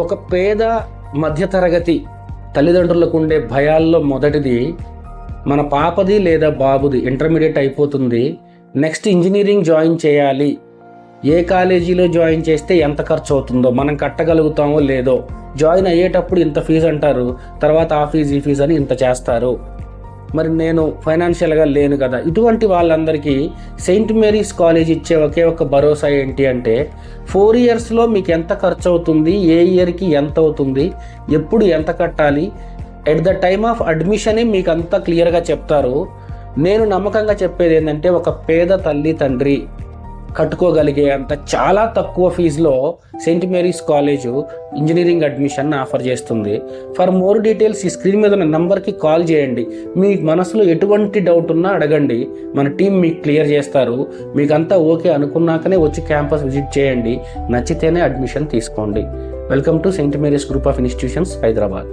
ఒక పేద మధ్యతరగతి తల్లిదండ్రులకు ఉండే భయాల్లో మొదటిది, మన పాపది లేదా బాబుది ఇంటర్మీడియట్ అయిపోతుంది, నెక్స్ట్ ఇంజనీరింగ్ జాయిన్ చేయాలి, ఏ కాలేజీలో జాయిన్ చేస్తే ఎంత ఖర్చు అవుతుందో, మనం కట్టగలుగుతామో లేదో, జాయిన్ అయ్యేటప్పుడు ఇంత ఫీజు అంటారు, తర్వాత ఆ ఫీజు ఈ ఫీజు అని ఇంత చేస్తారు, మరి నేను ఫైనాన్షియల్గా లేను కదా. ఇటువంటి వాళ్ళందరికీ సెయింట్ మేరీస్ కాలేజ్ ఇచ్చే ఒకే ఒక భరోసా ఏంటి అంటే, 4 ఇయర్స్లో మీకు ఎంత ఖర్చు అవుతుంది, ఏ ఇయర్కి ఎంత అవుతుంది, ఎప్పుడు ఎంత కట్టాలి, ఎట్ ద టైమ్ ఆఫ్ అడ్మిషనే మీకు అంతా క్లియర్గా చెప్తారు. నేను నమ్మకంగా చెప్పేది ఏంటంటే, ఒక పేద తల్లి తండ్రి కట్టుకోగలిగే అంత చాలా తక్కువ ఫీజులో saint Mary's college engineering admission offer చేస్తుంది. ఫర్ మోర్ డీటెయిల్స్ ఈ స్క్రీన్ మీద ఉన్న నెంబర్కి కాల్ చేయండి. మీ మనసులో ఎటువంటి డౌట్ ఉన్నా అడగండి, మన టీం మీకు క్లియర్ చేస్తారు. మీకంతా ఓకే అనుకున్నాకనే వచ్చి క్యాంపస్ విజిట్ చేయండి, నచ్చితేనే అడ్మిషన్ తీసుకోండి. Welcome to Saint Mary's group of institutions, Hyderabad.